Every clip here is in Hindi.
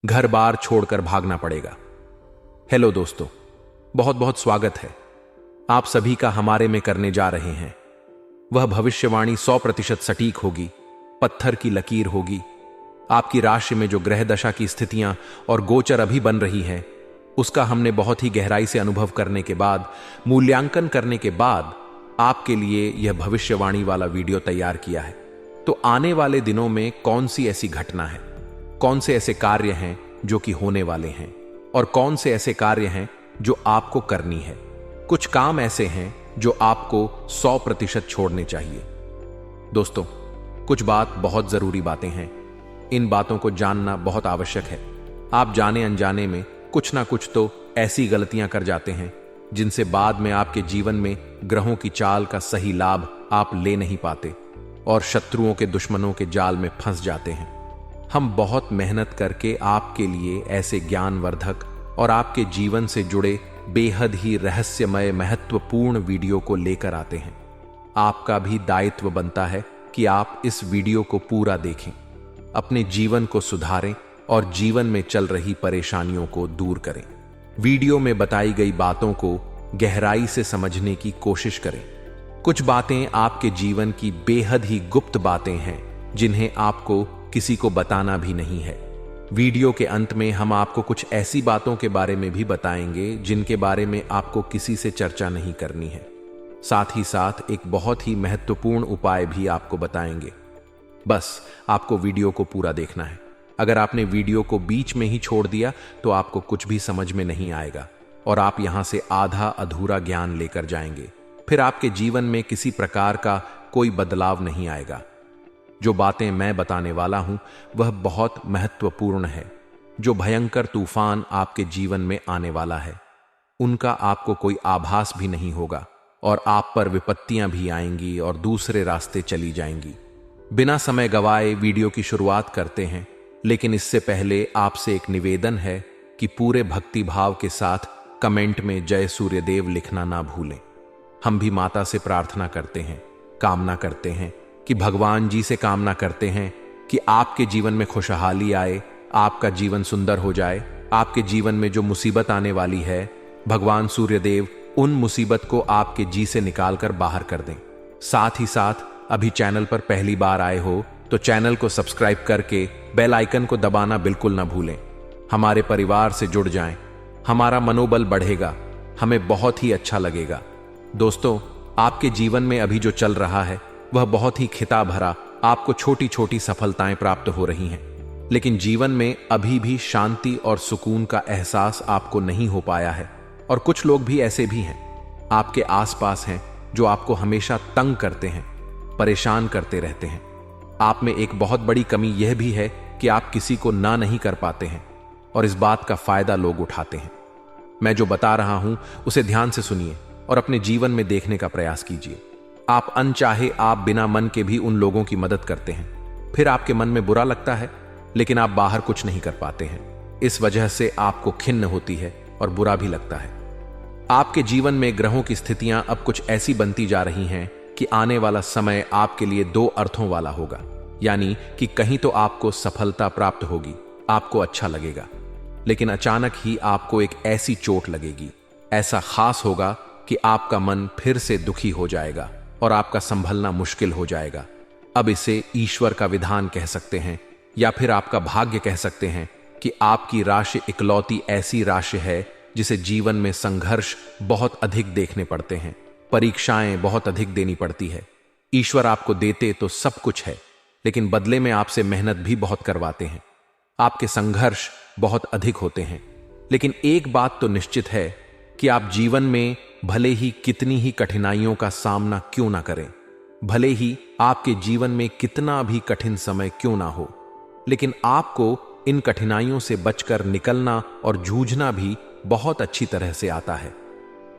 घर बार छोड़कर भागना पड़ेगा। हेलो दोस्तों, बहुत बहुत स्वागत है आप सभी का हमारे में करने जा रहे हैं। वह भविष्यवाणी 100% सटीक होगी, पत्थर की लकीर होगी। आपकी राशि में जो ग्रह दशा की स्थितियां और गोचर अभी बन रही हैं, उसका हमने बहुत ही गहराई से अनुभव करने के बाद, मूल्यांकन करने के बाद आपके लिए यह भविष्यवाणी वाला वीडियो तैयार किया है। तो आने वाले दिनों में कौन सी ऐसी घटना है, कौन से ऐसे कार्य हैं जो कि होने वाले हैं, और कौन से ऐसे कार्य हैं जो आपको करनी है। कुछ काम ऐसे हैं जो आपको 100% छोड़ने चाहिए। दोस्तों, कुछ बात बहुत जरूरी बातें हैं। इन बातों को जानना बहुत आवश्यक है। आप जाने अनजाने में कुछ ना कुछ तो ऐसी गलतियां कर जाते हैं जिनसे बाद में आपके जीवन में ग्रहों की चाल का सही लाभ आप ले नहीं पाते और शत्रुओं के दुश्मनों के जाल में फंस जाते हैं। हम बहुत मेहनत करके आपके लिए ऐसे ज्ञानवर्धक और आपके जीवन से जुड़े बेहद ही रहस्यमय महत्वपूर्ण वीडियो को लेकर आते हैं। आपका भी दायित्व बनता है कि आप इस वीडियो को पूरा देखें, अपने जीवन को सुधारें और जीवन में चल रही परेशानियों को दूर करें। वीडियो में बताई गई बातों को गहराई से समझने की कोशिश करें। कुछ बातें आपके जीवन की बेहद ही गुप्त बातें हैं जिन्हें आपको किसी को बताना भी नहीं है। वीडियो के अंत में हम आपको कुछ ऐसी बातों के बारे में भी बताएंगे जिनके बारे में आपको किसी से चर्चा नहीं करनी है। साथ ही साथ एक बहुत ही महत्वपूर्ण उपाय भी आपको बताएंगे। बस आपको वीडियो को पूरा देखना है। अगर आपने वीडियो को बीच में ही छोड़ दिया तो आपको कुछ भी समझ में नहीं आएगा और आप यहां से आधा अधूरा ज्ञान लेकर जाएंगे। फिर आपके जीवन में किसी प्रकार का कोई बदलाव नहीं आएगा। जो बातें मैं बताने वाला हूं वह बहुत महत्वपूर्ण है। जो भयंकर तूफान आपके जीवन में आने वाला है, उनका आपको कोई आभास भी नहीं होगा और आप पर विपत्तियां भी आएंगी और दूसरे रास्ते चली जाएंगी। बिना समय गवाए वीडियो की शुरुआत करते हैं, लेकिन इससे पहले आपसे एक निवेदन है कि पूरे भक्ति भाव के साथ कमेंट में जय सूर्यदेव लिखना ना भूलें। हम भी माता से प्रार्थना करते हैं, कामना करते हैं कि भगवान जी से कामना करते हैं कि आपके जीवन में खुशहाली आए, आपका जीवन सुंदर हो जाए। आपके जीवन में जो मुसीबत आने वाली है, भगवान सूर्यदेव उन मुसीबत को आपके जी से निकालकर बाहर कर दें। साथ ही साथ अभी चैनल पर पहली बार आए हो तो चैनल को सब्सक्राइब करके बेल आइकन को दबाना बिल्कुल ना भूलें। हमारे परिवार से जुड़ जाएं, हमारा मनोबल बढ़ेगा, हमें बहुत ही अच्छा लगेगा। दोस्तों, आपके जीवन में अभी जो चल रहा है वह बहुत ही खिता भरा, आपको छोटी छोटी सफलताएं प्राप्त हो रही हैं, लेकिन जीवन में अभी भी शांति और सुकून का एहसास आपको नहीं हो पाया है। और कुछ लोग भी ऐसे भी हैं आपके आसपास हैं जो आपको हमेशा तंग करते हैं, परेशान करते रहते हैं। आप में एक बहुत बड़ी कमी यह भी है कि आप किसी को ना नहीं कर पाते हैं और इस बात का फायदा लोग उठाते हैं। मैं जो बता रहा हूं उसे ध्यान से सुनिए और अपने जीवन में देखने का प्रयास कीजिए। आप अनचाहे आप बिना मन के भी उन लोगों की मदद करते हैं, फिर आपके मन में बुरा लगता है लेकिन आप बाहर कुछ नहीं कर पाते हैं। इस वजह से आपको खिन्न होती है और बुरा भी लगता है। आपके जीवन में ग्रहों की स्थितियां अब कुछ ऐसी बनती जा रही हैं कि आने वाला समय आपके लिए दो अर्थों वाला होगा। यानी कि कहीं तो आपको सफलता प्राप्त होगी, आपको अच्छा लगेगा, लेकिन अचानक ही आपको एक ऐसी चोट लगेगी, ऐसा खास होगा कि आपका मन फिर से दुखी हो जाएगा और आपका संभलना मुश्किल हो जाएगा। अब इसे ईश्वर का विधान कह सकते हैं या फिर आपका भाग्य कह सकते हैं कि आपकी राशि इकलौती ऐसी राशि है जिसे जीवन में संघर्ष बहुत अधिक देखने पड़ते हैं, परीक्षाएं बहुत अधिक देनी पड़ती है। ईश्वर आपको देते तो सब कुछ है, लेकिन बदले में आपसे मेहनत भी बहुत करवाते हैं। आपके संघर्ष बहुत अधिक होते हैं, लेकिन एक बात तो निश्चित है कि आप जीवन में भले ही कितनी ही कठिनाइयों का सामना क्यों ना करें, भले ही आपके जीवन में कितना भी कठिन समय क्यों ना हो, लेकिन आपको इन कठिनाइयों से बचकर निकलना और जूझना भी बहुत अच्छी तरह से आता है।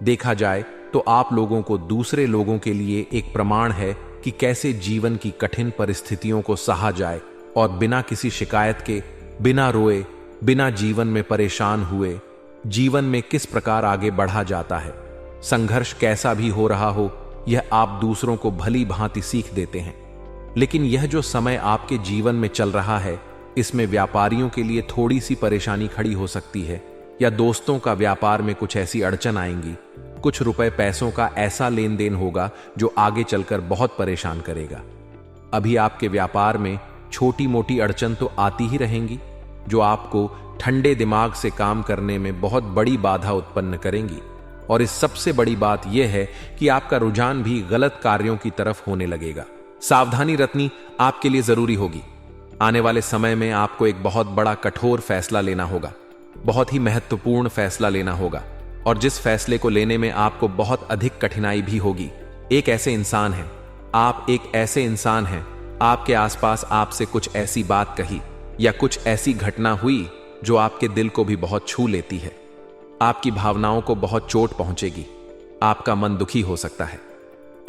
देखा जाए तो आप लोगों को दूसरे लोगों के लिए एक प्रमाण है कि कैसे जीवन की कठिन परिस्थितियों को सहा जाए और बिना किसी शिकायत के, बिना रोए, बिना जीवन में परेशान हुए जीवन में किस प्रकार आगे बढ़ा जाता है। संघर्ष कैसा भी हो रहा हो, यह आप दूसरों को भली भांति सीख देते हैं। लेकिन यह जो समय आपके जीवन में चल रहा है, इसमें व्यापारियों के लिए थोड़ी सी परेशानी खड़ी हो सकती है, या दोस्तों का व्यापार में कुछ ऐसी अड़चन आएंगी, कुछ रुपए पैसों का ऐसा लेन देन होगा जो आगे चलकर बहुत परेशान करेगा। अभी आपके व्यापार में छोटी मोटी अड़चन तो आती ही रहेंगी, जो आपको ठंडे दिमाग से काम करने में बहुत बड़ी बाधा उत्पन्न करेंगी। और इस सबसे बड़ी बात यह है कि आपका रुझान भी गलत कार्यों की तरफ होने लगेगा। सावधानी रखनी आपके लिए जरूरी होगी। आने वाले समय में आपको एक बहुत बड़ा कठोर फैसला लेना होगा, बहुत ही महत्वपूर्ण फैसला लेना होगा, और जिस फैसले को लेने में आपको बहुत अधिक कठिनाई भी होगी। आप एक ऐसे इंसान हैं, आपके आसपास आपसे कुछ ऐसी बात कही या कुछ ऐसी घटना हुई जो आपके दिल को भी बहुत छू लेती है। आपकी भावनाओं को बहुत चोट पहुंचेगी, आपका मन दुखी हो सकता है।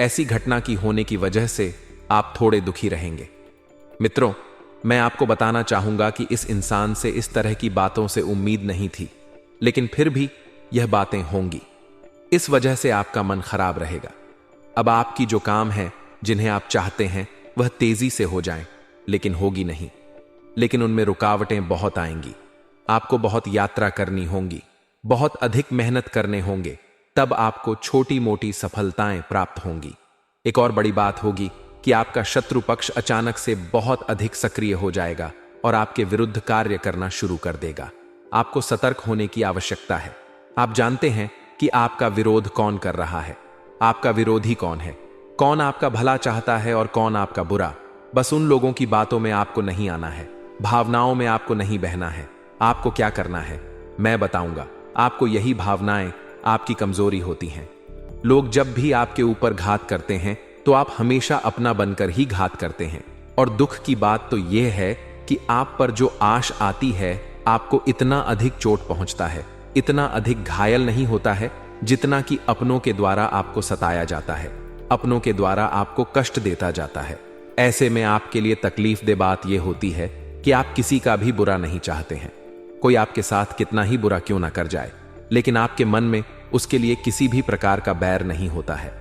ऐसी घटना की होने की वजह से आप थोड़े दुखी रहेंगे। मित्रों, मैं आपको बताना चाहूंगा कि इस इंसान से इस तरह की बातों से उम्मीद नहीं थी, लेकिन फिर भी यह बातें होंगी। इस वजह से आपका मन खराब रहेगा। अब आपकी जो काम है, जिन्हें आप चाहते हैं, वह तेजी से हो जाएं, लेकिन होगी नहीं। लेकिन उनमें रुकावटें बहुत आएंगी। आपको बहुत यात्रा करनी होंगी, बहुत अधिक मेहनत करने होंगे, तब आपको छोटी मोटी सफलताएं प्राप्त होंगी। एक और बड़ी बात होगी कि आपका शत्रु पक्ष अचानक से बहुत अधिक सक्रिय हो जाएगा और आपके विरुद्ध कार्य करना शुरू कर देगा। आपको सतर्क होने की आवश्यकता है। आप जानते हैं कि आपका विरोध कौन कर रहा है, आपका विरोधी कौन है, कौन आपका भला चाहता है और कौन आपका बुरा। बस उन लोगों की बातों में आपको नहीं आना है, भावनाओं में आपको नहीं बहना है। आपको क्या करना है, मैं बताऊंगा। आपको यही भावनाएं आपकी कमजोरी होती हैं। लोग जब भी आपके ऊपर घात करते हैं तो आप हमेशा अपना बनकर ही घात करते हैं। और दुख की बात तो यह है कि आप पर जो आश आती है, आपको इतना अधिक चोट पहुंचता है, इतना अधिक घायल नहीं होता है जितना कि अपनों के द्वारा आपको सताया जाता है, अपनों के द्वारा आपको कष्ट देता जाता है। ऐसे में आपके लिए तकलीफ दे बात यह होती है कि आप किसी का भी बुरा नहीं चाहते हैं। कोई आपके साथ कितना ही बुरा क्यों ना कर जाए, लेकिन आपके मन में उसके लिए किसी भी प्रकार का बैर नहीं होता है।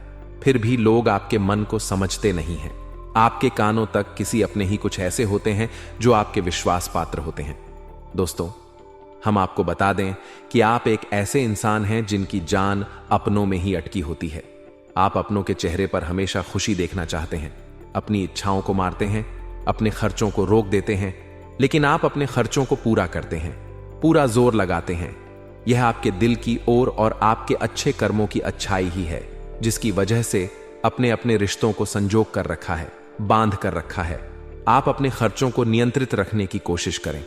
फिर भी लोग आपके मन को समझते नहीं हैं। आपके कानों तक किसी अपने ही कुछ ऐसे होते हैं जो आपके विश्वास पात्र होते हैं। दोस्तों, हम आपको बता दें कि आप एक ऐसे इंसान हैं जिनकी जान अपनों में ही अटकी होती है। आप अपनों के चेहरे पर हमेशा खुशी देखना चाहते हैं, अपनी इच्छाओं को मारते हैं, अपने खर्चों को रोक देते हैं, लेकिन आप अपने खर्चों को पूरा करते हैं, पूरा जोर लगाते हैं। यह आपके दिल की ओर और आपके अच्छे कर्मों की अच्छाई ही है, जिसकी वजह से अपने अपने रिश्तों को संजोग कर रखा है, बांध कर रखा है। आप अपने खर्चों को नियंत्रित रखने की कोशिश करें।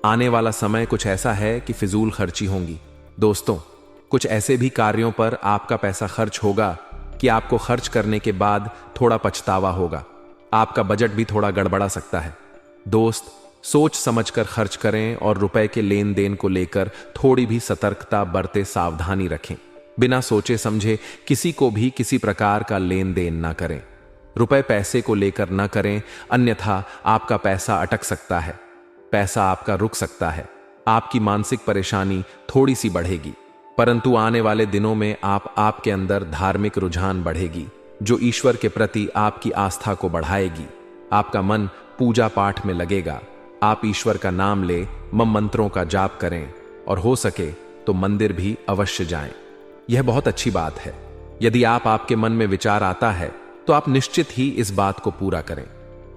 आने वाला समय कुछ ऐसा है कि फिजूल खर्ची होंगी। दोस्तों, कुछ ऐसे भी कार्यों पर आपका पैसा खर्च होगा कि आपको खर्च करने के बाद थोड़ा पछतावा होगा। आपका बजट भी थोड़ा गड़बड़ा सकता है। दोस्त, सोच समझकर खर्च करें और रुपए के लेन देन को लेकर थोड़ी भी सतर्कता बरते, सावधानी रखें। बिना सोचे समझे किसी को भी किसी प्रकार का लेन देन ना करें। रुपए पैसे को लेकर ना करें, अन्यथा आपका पैसा अटक सकता है, पैसा आपका रुक सकता है, आपकी मानसिक परेशानी थोड़ी सी बढ़ेगी। परंतु आने वाले दिनों में आपके अंदर धार्मिक रुझान बढ़ेगी, जो ईश्वर के प्रति आपकी आस्था को बढ़ाएगी। आपका मन पूजा पाठ में लगेगा। आप ईश्वर का नाम ले, मंत्रों का जाप करें और हो सके तो मंदिर भी अवश्य जाएं। यह बहुत अच्छी बात है। यदि आपके मन में विचार आता है तो आप निश्चित ही इस बात को पूरा करें।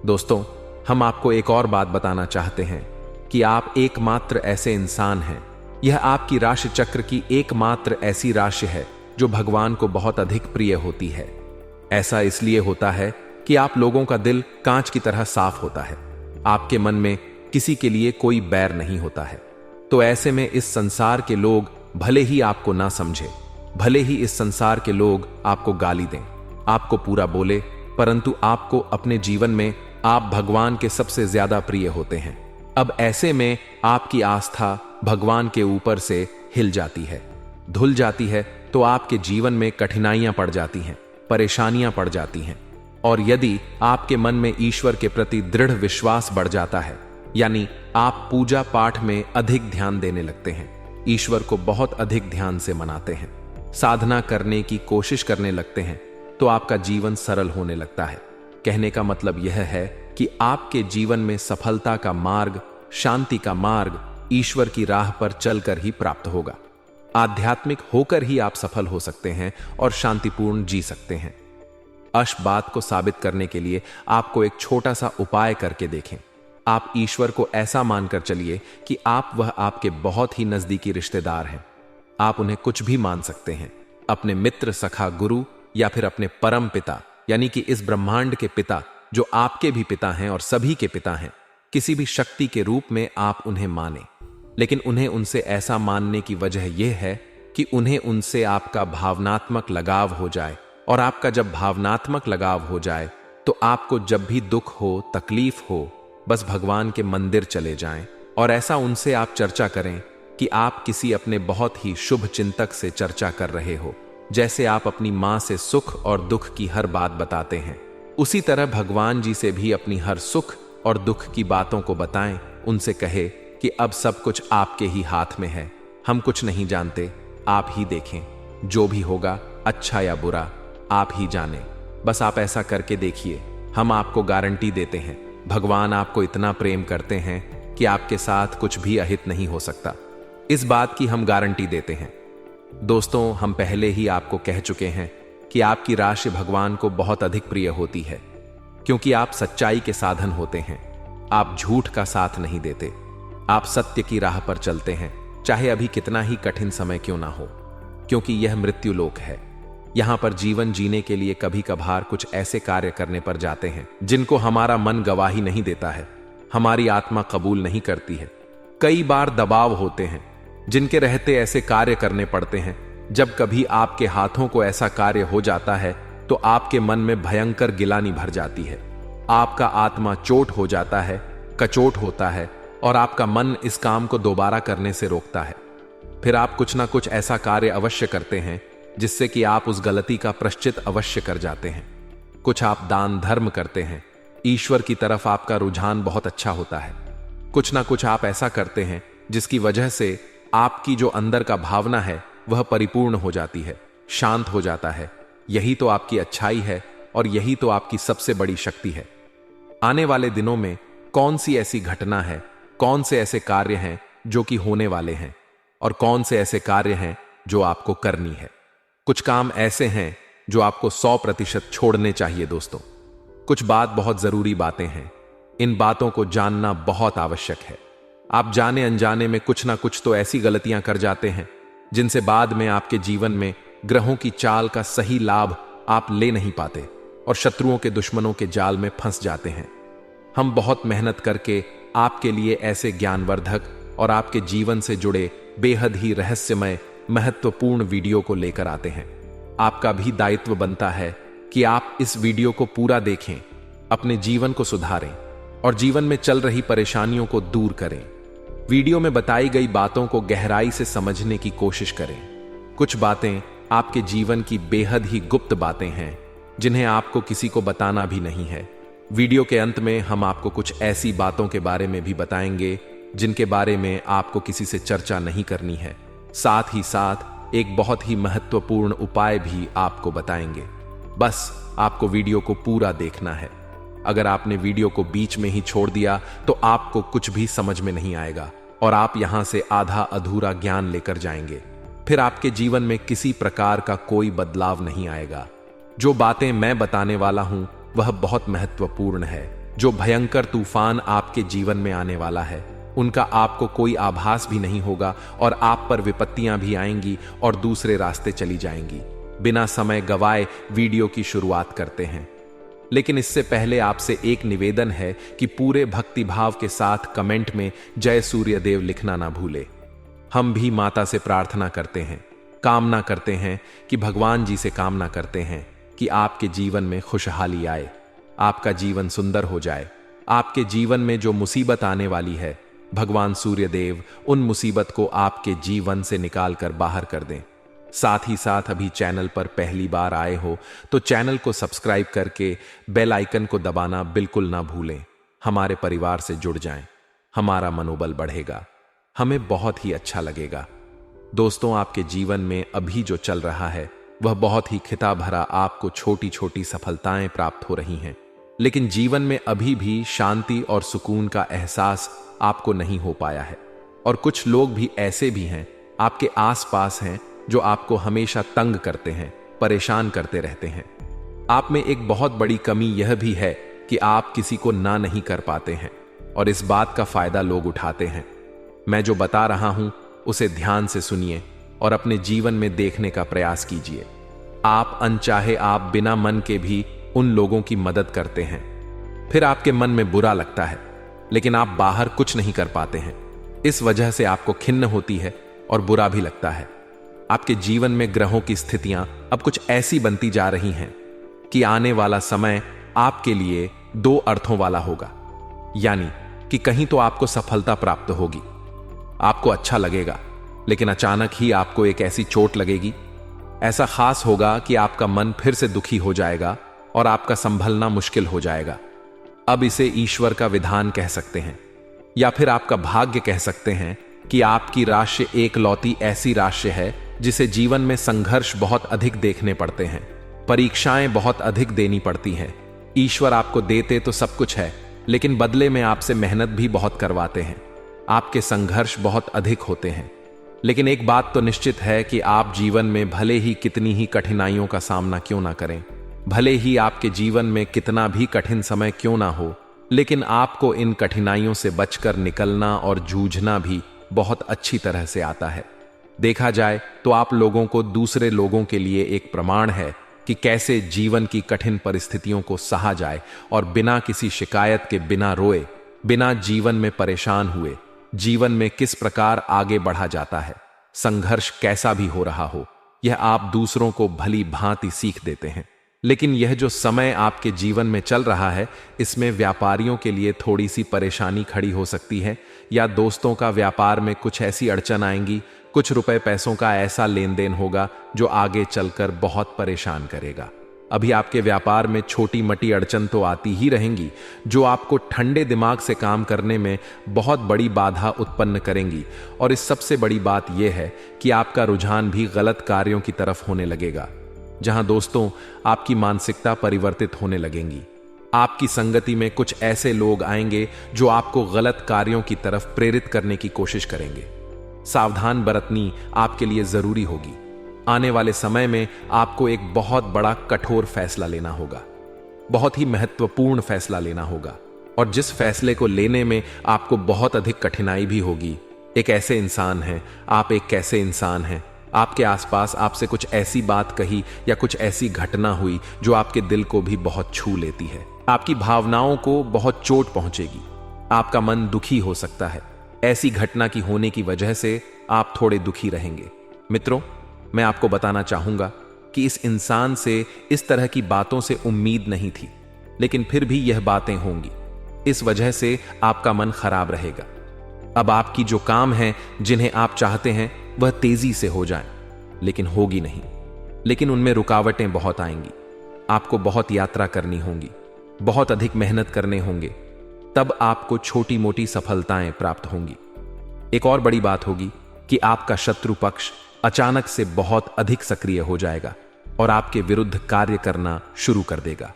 दोस्तों, हम आपको एक और बात बताना चाहते हैं कि आप एकमात्र ऐसे इंसान हैं। यह आपकी राशि चक्र की एकमात्र ऐसी राशि है जो भगवान को बहुत अधिक प्रिय होती है। ऐसा इसलिए होता है कि आप लोगों का दिल कांच की तरह साफ होता है। आपके मन में किसी के लिए कोई बैर नहीं होता है। तो ऐसे में इस संसार के लोग भले ही आपको ना समझे, भले ही इस संसार के लोग आपको गाली दें, आपको पूरा बोले, परंतु आपको अपने जीवन में आप भगवान के सबसे ज्यादा प्रिय होते हैं। अब ऐसे में आपकी आस्था भगवान के ऊपर से हिल जाती है, धुल जाती है, तो आपके जीवन में कठिनाइयां पड़ जाती हैं, परेशानियां पड़ जाती हैं। और यदि आपके मन में ईश्वर के प्रति दृढ़ विश्वास बढ़ जाता है, यानी आप पूजा पाठ में अधिक ध्यान देने लगते हैं, ईश्वर को बहुत अधिक ध्यान से मनाते हैं, साधना करने की कोशिश करने लगते हैं, तो आपका जीवन सरल होने लगता है। कहने का मतलब यह है कि आपके जीवन में सफलता का मार्ग शांति का मार्ग ईश्वर की राह पर चलकर ही प्राप्त होगा। आध्यात्मिक होकर ही आप सफल हो सकते हैं और शांतिपूर्ण जी सकते हैं। अश बात को साबित करने के लिए आपको एक छोटा सा उपाय करके देखें। आप ईश्वर को ऐसा मानकर चलिए कि वह आपके बहुत ही नजदीकी रिश्तेदार हैं। आप उन्हें कुछ भी मान सकते हैं, अपने मित्र, सखा, गुरु या फिर अपने परम पिता, यानी कि इस ब्रह्मांड के पिता जो आपके भी पिता हैं और सभी के पिता हैं। किसी भी शक्ति के रूप में आप उन्हें माने, लेकिन उन्हें उनसे ऐसा मानने की वजह यह है कि उन्हें उनसे आपका भावनात्मक लगाव हो जाए, और आपका जब भावनात्मक लगाव हो जाए तो आपको जब भी दुख हो, तकलीफ हो, बस भगवान के मंदिर चले जाएं और ऐसा उनसे आप चर्चा करें कि आप किसी अपने बहुत ही शुभ चिंतक से चर्चा कर रहे हो। जैसे आप अपनी मां से सुख और दुख की हर बात बताते हैं, उसी तरह भगवान जी से भी अपनी हर सुख और दुख की बातों को बताएं। उनसे कहे कि अब सब कुछ आपके ही हाथ में है, हम कुछ नहीं जानते, आप ही देखें, जो भी होगा अच्छा या बुरा आप ही जाने। बस आप ऐसा करके देखिए, हम आपको गारंटी देते हैं भगवान आपको इतना प्रेम करते हैं कि आपके साथ कुछ भी अहित नहीं हो सकता। इस बात की हम गारंटी देते हैं। दोस्तों, हम पहले ही आपको कह चुके हैं कि आपकी राशि भगवान को बहुत अधिक प्रिय होती है, क्योंकि आप सच्चाई के साधन होते हैं। आप झूठ का साथ नहीं देते, आप सत्य की राह पर चलते हैं, चाहे अभी कितना ही कठिन समय क्यों ना हो, क्योंकि यह मृत्यु लोक है। यहां पर जीवन जीने के लिए कभी कभार कुछ ऐसे कार्य करने पर जाते हैं जिनको हमारा मन गवाही नहीं देता है, हमारी आत्मा कबूल नहीं करती है। कई बार दबाव होते हैं जिनके रहते ऐसे कार्य करने पड़ते हैं। जब कभी आपके हाथों को ऐसा कार्य हो जाता है तो आपके मन में भयंकर गिलानी भर जाती है, आपका आत्मा चोट हो जाता है, कचोट होता है, और आपका मन इस काम को दोबारा करने से रोकता है। फिर आप कुछ ना कुछ ऐसा कार्य अवश्य करते हैं जिससे कि आप उस गलती का प्रायश्चित अवश्य कर जाते हैं। कुछ आप दान धर्म करते हैं, ईश्वर की तरफ आपका रुझान बहुत अच्छा होता है। कुछ ना कुछ आप ऐसा करते हैं जिसकी वजह से आपकी जो अंदर का भावना है वह परिपूर्ण हो जाती है, शांत हो जाता है। यही तो आपकी अच्छाई है और यही तो आपकी सबसे बड़ी शक्ति है। आने वाले दिनों में कौन सी ऐसी घटना है, कौन से ऐसे कार्य हैं जो कि होने वाले हैं, और कौन से ऐसे कार्य हैं जो आपको करनी है। कुछ काम ऐसे हैं जो आपको 100% छोड़ने चाहिए दोस्तों। कुछ बात बहुत जरूरी बातें हैं, इन बातों को जानना बहुत आवश्यक है। आप जाने अनजाने में कुछ ना कुछ तो ऐसी गलतियां कर जाते हैं जिनसे बाद में आपके जीवन में ग्रहों की चाल का सही लाभ आप ले नहीं पाते और शत्रुओं के, दुश्मनों के जाल में फंस जाते हैं। हम बहुत मेहनत करके आपके लिए ऐसे ज्ञानवर्धक और आपके जीवन से जुड़े बेहद ही रहस्यमय, महत्वपूर्ण वीडियो को लेकर आते हैं। आपका भी दायित्व बनता है कि आप इस वीडियो को पूरा देखें, अपने जीवन को सुधारें और जीवन में चल रही परेशानियों को दूर करें। वीडियो में बताई गई बातों को गहराई से समझने की कोशिश करें। कुछ बातें आपके जीवन की बेहद ही गुप्त बातें हैं जिन्हें आपको किसी को बताना भी नहीं है। वीडियो के अंत में हम आपको कुछ ऐसी बातों के बारे में भी बताएंगे जिनके बारे में आपको किसी से चर्चा नहीं करनी है। साथ ही साथ एक बहुत ही महत्वपूर्ण उपाय भी आपको बताएंगे। बस आपको वीडियो को पूरा देखना है। अगर आपने वीडियो को बीच में ही छोड़ दिया तो आपको कुछ भी समझ में नहीं आएगा और आप यहां से आधा अधूरा ज्ञान लेकर जाएंगे। फिर आपके जीवन में किसी प्रकार का कोई बदलाव नहीं आएगा। जो बातें मैं बताने वाला हूं वह बहुत महत्वपूर्ण है। जो भयंकर तूफान आपके जीवन में आने वाला है उनका आपको कोई आभास भी नहीं होगा और आप पर विपत्तियां भी आएंगी और दूसरे रास्ते चली जाएंगी। बिना समय गवाए वीडियो की शुरुआत करते हैं, लेकिन इससे पहले आपसे एक निवेदन है कि पूरे भक्तिभाव के साथ कमेंट में जय सूर्यदेव लिखना ना भूले। हम भी माता से प्रार्थना करते हैं, कामना करते हैं कि भगवान जी से कामना करते हैं कि आपके जीवन में खुशहाली आए, आपका जीवन सुंदर हो जाए। आपके जीवन में जो मुसीबत आने वाली है भगवान सूर्यदेव उन मुसीबत को आपके जीवन से निकाल कर बाहर कर दें। साथ ही साथ अभी चैनल पर पहली बार आए हो तो चैनल को सब्सक्राइब करके बेल आइकन को दबाना बिल्कुल ना भूलें। हमारे परिवार से जुड़ जाएं, हमारा मनोबल बढ़ेगा, हमें बहुत ही अच्छा लगेगा। दोस्तों, आपके जीवन में अभी जो चल रहा है वह बहुत ही खिता भरा, आपको छोटी छोटी सफलताएं प्राप्त हो रही हैं, लेकिन जीवन में अभी भी शांति और सुकून का एहसास आपको नहीं हो पाया है। और कुछ लोग भी ऐसे भी हैं, आपके आसपास हैं, जो आपको हमेशा तंग करते हैं, परेशान करते रहते हैं। आप में एक बहुत बड़ी कमी यह भी है कि आप किसी को ना नहीं कर पाते हैं और इस बात का फायदा लोग उठाते हैं। मैं जो बता रहा हूं उसे ध्यान से सुनिए और अपने जीवन में देखने का प्रयास कीजिए। आप अनचाहे आप बिना मन के भी उन लोगों की मदद करते हैं, फिर आपके मन में बुरा लगता है, लेकिन आप बाहर कुछ नहीं कर पाते हैं। इस वजह से आपको खिन्न होती है और बुरा भी लगता है। आपके जीवन में ग्रहों की स्थितियां अब कुछ ऐसी बनती जा रही हैं कि आने वाला समय आपके लिए दो अर्थों वाला होगा। यानी कि कहीं तो आपको सफलता प्राप्त होगी, आपको अच्छा लगेगा, लेकिन अचानक ही आपको एक ऐसी चोट लगेगी, ऐसा खास होगा कि आपका मन फिर से दुखी हो जाएगा और आपका संभलना मुश्किल हो जाएगा। अब इसे ईश्वर का विधान कह सकते हैं या फिर आपका भाग्य कह सकते हैं कि आपकी राशि एकलौती ऐसी राशि है जिसे जीवन में संघर्ष बहुत अधिक देखने पड़ते हैं, परीक्षाएं बहुत अधिक देनी पड़ती हैं। ईश्वर आपको देते तो सब कुछ है, लेकिन बदले में आपसे मेहनत भी बहुत करवाते हैं। आपके संघर्ष बहुत अधिक होते हैं, लेकिन एक बात तो निश्चित है कि आप जीवन में भले ही कितनी ही कठिनाइयों का सामना क्यों ना करें, भले ही आपके जीवन में कितना भी कठिन समय क्यों ना हो, लेकिन आपको इन कठिनाइयों से बचकर निकलना और जूझना भी बहुत अच्छी तरह से आता है। देखा जाए तो आप लोगों को दूसरे लोगों के लिए एक प्रमाण है कि कैसे जीवन की कठिन परिस्थितियों को सहा जाए और बिना किसी शिकायत के, बिना रोए, बिना जीवन में परेशान हुए, जीवन में किस प्रकार आगे बढ़ा जाता है। संघर्ष कैसा भी हो रहा हो, यह आप दूसरों को भली भांति सीख देते हैं। लेकिन यह जो समय आपके जीवन में चल रहा है, इसमें व्यापारियों के लिए थोड़ी सी परेशानी खड़ी हो सकती है, या दोस्तों का व्यापार में कुछ ऐसी अड़चन आएंगी, कुछ रुपए पैसों का ऐसा लेन देन होगा जो आगे चलकर बहुत परेशान करेगा। अभी आपके व्यापार में छोटी मोटी अड़चन तो आती ही रहेंगी, जो आपको ठंडे दिमाग से काम करने में बहुत बड़ी बाधा उत्पन्न करेंगी। और इस सबसे बड़ी बात यह है कि आपका रुझान भी गलत कार्यों की तरफ होने लगेगा, जहां दोस्तों आपकी मानसिकता परिवर्तित होने लगेंगी। आपकी संगति में कुछ ऐसे लोग आएंगे जो आपको गलत कार्यों की तरफ प्रेरित करने की कोशिश करेंगे। सावधान बरतनी आपके लिए जरूरी होगी। आने वाले समय में आपको एक बहुत बड़ा कठोर फैसला लेना होगा, बहुत ही महत्वपूर्ण फैसला लेना होगा, और जिस फैसले को लेने में आपको बहुत अधिक कठिनाई भी होगी। एक ऐसे इंसान हैं, आप एक कैसे इंसान हैं, आपके आसपास आपसे कुछ ऐसी बात कही या कुछ ऐसी घटना हुई जो आपके दिल को भी बहुत छू लेती है, आपकी भावनाओं को बहुत चोट पहुंचेगी, आपका मन दुखी हो सकता है। ऐसी घटना की होने की वजह से आप थोड़े दुखी रहेंगे। मित्रों, मैं आपको बताना चाहूंगा कि इस इंसान से इस तरह की बातों से उम्मीद नहीं थी, लेकिन फिर भी यह बातें होंगी। इस वजह से आपका मन खराब रहेगा। अब आपकी जो काम है, जिन्हें आप चाहते हैं, वह तेजी से हो जाएं, लेकिन होगी नहीं। लेकिन उनमें रुकावटें बहुत आएंगी। आपको बहुत यात्रा करनी होगी, बहुत अधिक मेहनत करने होंगे, तब आपको छोटी मोटी सफलताएं प्राप्त होंगी। एक और बड़ी बात होगी कि आपका शत्रु पक्ष अचानक से बहुत अधिक सक्रिय हो जाएगा और आपके विरुद्ध कार्य करना शुरू कर देगा।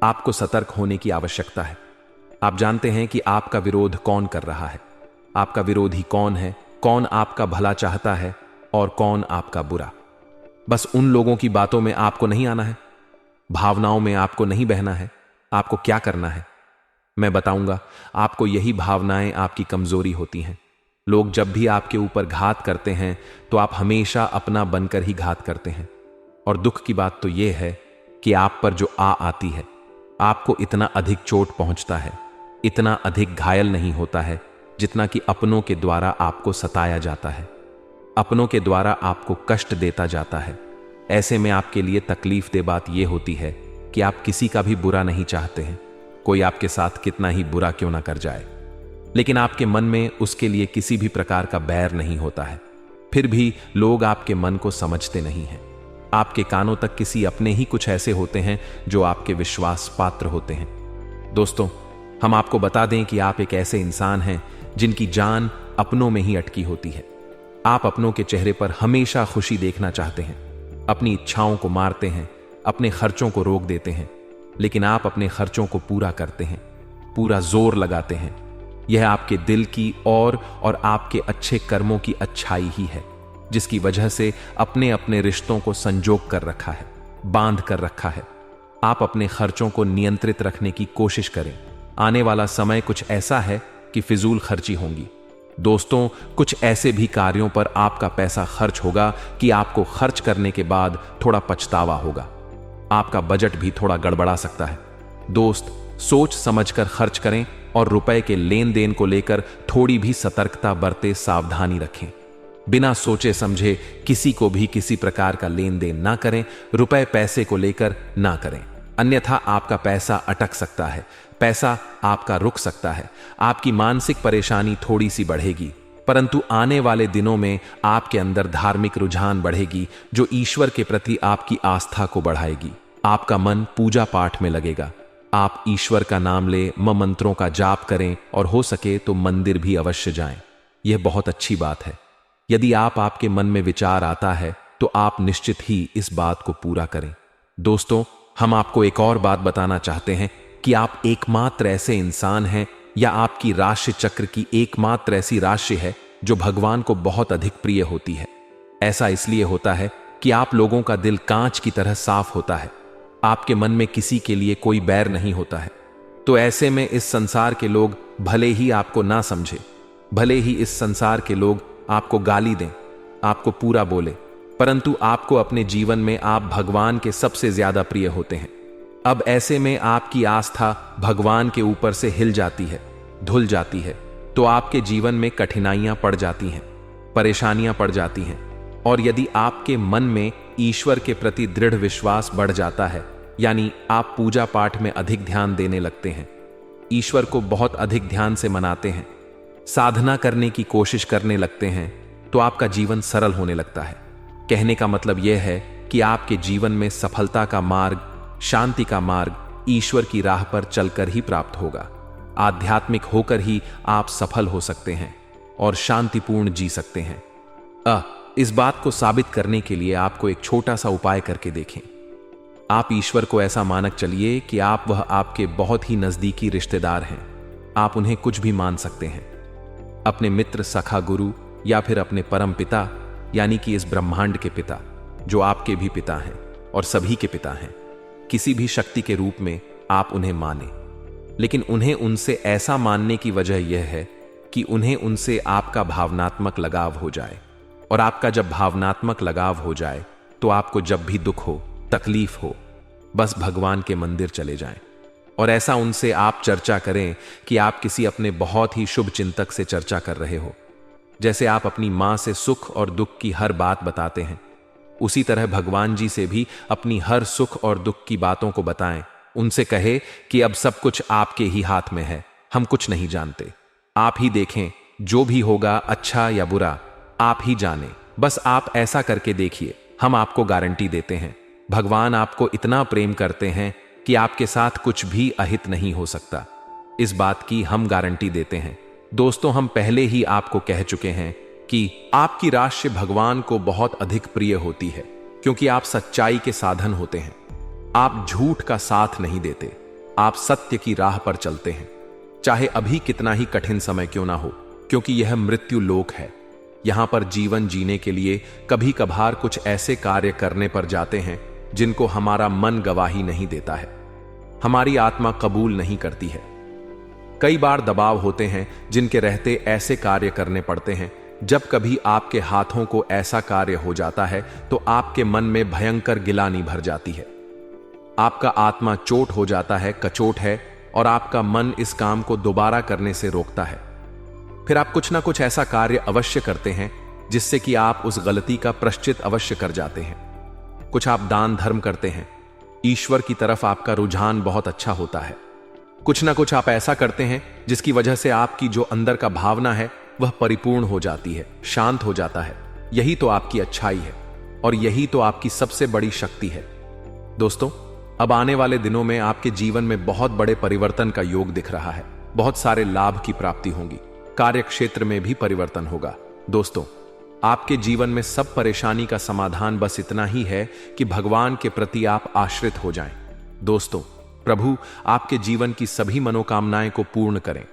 आपको सतर्क होने की आवश्यकता है। आप जानते हैं कि आपका विरोध कौन कर रहा है, आपका विरोधी कौन है, कौन आपका भला चाहता है और कौन आपका बुरा। बस उन लोगों की बातों में आपको नहीं आना है, भावनाओं में आपको नहीं बहना है। आपको क्या करना है मैं बताऊंगा। आपको यही भावनाएं आपकी कमजोरी होती हैं। लोग जब भी आपके ऊपर घात करते हैं तो आप हमेशा अपना बनकर ही घात करते हैं। और दुख की बात तो यह है कि आप पर जो आती है, आपको इतना अधिक चोट पहुंचता है, इतना अधिक घायल नहीं होता है जितना कि अपनों के द्वारा आपको सताया जाता है, अपनों के द्वारा आपको कष्ट देता जाता है। ऐसे में आपके लिए तकलीफ दे बात यह होती है कि आप किसी का भी बुरा नहीं चाहते हैं, कोई आपके साथ कितना ही बुरा क्यों ना कर जाए, लेकिन आपके मन में उसके लिए किसी भी प्रकार का बैर नहीं होता है। फिर भी लोग आपके मन को समझते नहीं हैं। आपके कानों तक किसी अपने ही कुछ ऐसे होते हैं जो आपके विश्वास पात्र होते हैं। दोस्तों, हम आपको बता दें कि आप एक ऐसे इंसान हैं जिनकी जान अपनों में ही अटकी होती है। आप अपनों के चेहरे पर हमेशा खुशी देखना चाहते हैं, अपनी इच्छाओं को मारते हैं, अपने खर्चों को रोक देते हैं, लेकिन आप अपने खर्चों को पूरा करते हैं, पूरा जोर लगाते हैं। यह आपके दिल की और आपके अच्छे कर्मों की अच्छाई ही है, जिसकी वजह से अपने अपने रिश्तों को संजोग कर रखा है, बांध कर रखा है। आप अपने खर्चों को नियंत्रित रखने की कोशिश करें। आने वाला समय कुछ ऐसा है कि फिजूल खर्ची होंगी। दोस्तों, कुछ ऐसे भी कार्यों पर आपका पैसा खर्च होगा कि आपको खर्च करने के बाद थोड़ा पछतावा होगा। आपका बजट भी थोड़ा गड़बड़ा सकता है। दोस्त, सोच समझकर खर्च करें और रुपए के लेन देन को लेकर थोड़ी भी सतर्कता बरते, सावधानी रखें। बिना सोचे समझे किसी को भी किसी प्रकार का लेन देन ना करें, रुपए पैसे को लेकर ना करें, अन्यथा आपका पैसा अटक सकता है, पैसा आपका रुक सकता है, आपकी मानसिक परेशानी थोड़ी सी बढ़ेगी। परंतु आने वाले दिनों में आपके अंदर धार्मिक रुझान बढ़ेगी, जो ईश्वर के प्रति आपकी आस्था को बढ़ाएगी। आपका मन पूजा पाठ में लगेगा। आप ईश्वर का नाम ले, मंत्रों का जाप करें और हो सके तो मंदिर भी अवश्य जाएं। यह बहुत अच्छी बात है। यदि आपके मन में विचार आता है तो आप निश्चित ही इस बात को पूरा करें। दोस्तों, हम आपको एक और बात बताना चाहते हैं कि आप एकमात्र ऐसे इंसान हैं, या आपकी राशि चक्र की एकमात्र ऐसी राशि है जो भगवान को बहुत अधिक प्रिय होती है। ऐसा इसलिए होता है कि आप लोगों का दिल कांच की तरह साफ होता है। आपके मन में किसी के लिए कोई बैर नहीं होता है। तो ऐसे में इस संसार के लोग भले ही आपको ना समझे, भले ही इस संसार के लोग आपको गाली दें, आपको पूरा बोले, परंतु आपको अपने जीवन में आप भगवान के सबसे ज्यादा प्रिय होते हैं। अब ऐसे में आपकी आस्था भगवान के ऊपर से हिल जाती है, धुल जाती है, तो आपके जीवन में कठिनाइयां पड़ जाती हैं, परेशानियां पड़ जाती हैं। और यदि आपके मन में ईश्वर के प्रति दृढ़ विश्वास बढ़ जाता है, यानी आप पूजा पाठ में अधिक ध्यान देने लगते हैं, ईश्वर को बहुत अधिक ध्यान से मनाते हैं, साधना करने की कोशिश करने लगते हैं, तो आपका जीवन सरल होने लगता है। कहने का मतलब यह है कि आपके जीवन में सफलता का मार्ग, शांति का मार्ग ईश्वर की राह पर चलकर ही प्राप्त होगा। आध्यात्मिक होकर ही आप सफल हो सकते हैं और शांतिपूर्ण जी सकते हैं। इस बात को साबित करने के लिए आपको एक छोटा सा उपाय करके देखें। आप ईश्वर को ऐसा मानक चलिए कि वह आपके बहुत ही नजदीकी रिश्तेदार हैं। आप उन्हें कुछ भी मान सकते हैं, अपने मित्र, सखा, गुरु, या फिर अपने परम पिता, यानी कि इस ब्रह्मांड के पिता, जो आपके भी पिता हैं और सभी के पिता हैं। किसी भी शक्ति के रूप में आप उन्हें माने, लेकिन उन्हें उनसे ऐसा मानने की वजह यह है कि उन्हें उनसे आपका भावनात्मक लगाव हो जाए। और आपका जब भावनात्मक लगाव हो जाए तो आपको जब भी दुख हो, तकलीफ हो, बस भगवान के मंदिर चले जाएं और ऐसा उनसे आप चर्चा करें कि आप किसी अपने बहुत ही शुभ चिंतक से चर्चा कर रहे हो। जैसे आप अपनी मां से सुख और दुख की हर बात बताते हैं, उसी तरह भगवान जी से भी अपनी हर सुख और दुख की बातों को बताएं। उनसे कहे कि अब सब कुछ आपके ही हाथ में है, हम कुछ नहीं जानते, आप ही देखें, जो भी होगा अच्छा या बुरा आप ही जाने, बस आप ऐसा करके देखिए, हम आपको गारंटी देते हैं भगवान आपको इतना प्रेम करते हैं कि आपके साथ कुछ भी अहित नहीं हो सकता। इस बात की हम गारंटी देते हैं। दोस्तों, हम पहले ही आपको कह चुके हैं कि आपकी राशि भगवान को बहुत अधिक प्रिय होती है, क्योंकि आप सच्चाई के साधन होते हैं। आप झूठ का साथ नहीं देते, आप सत्य की राह पर चलते हैं, चाहे अभी कितना ही कठिन समय क्यों ना हो, क्योंकि यह मृत्यु लोक है। यहां पर जीवन जीने के लिए कभी कभार कुछ ऐसे कार्य करने पर जाते हैं जिनको हमारा मन गवाही नहीं देता है, हमारी आत्मा कबूल नहीं करती है। कई बार दबाव होते हैं जिनके रहते ऐसे कार्य करने पड़ते हैं। जब कभी आपके हाथों को ऐसा कार्य हो जाता है तो आपके मन में भयंकर गिलानी भर जाती है, आपका आत्मा चोट हो जाता है, कचोट है, और आपका मन इस काम को दोबारा करने से रोकता है। फिर आप कुछ ना कुछ ऐसा कार्य अवश्य करते हैं जिससे कि आप उस गलती का प्रायश्चित अवश्य कर जाते हैं। कुछ आप दान धर्म करते हैं, ईश्वर की तरफ आपका रुझान बहुत अच्छा होता है। कुछ ना कुछ आप ऐसा करते हैं जिसकी वजह से आपकी जो अंदर का भावना है वह परिपूर्ण हो जाती है, शांत हो जाता है। यही तो आपकी अच्छाई है और यही तो आपकी सबसे बड़ी शक्ति है। दोस्तों, अब आने वाले दिनों में आपके जीवन में बहुत बड़े परिवर्तन का योग दिख रहा है। बहुत सारे लाभ की प्राप्ति होगी, कार्य क्षेत्र में भी परिवर्तन होगा। दोस्तों, आपके जीवन में सब परेशानी का समाधान बस इतना ही है कि भगवान के प्रति आप आश्रित हो जाएं। दोस्तों, प्रभु आपके जीवन की सभी मनोकामनाएं को पूर्ण करें।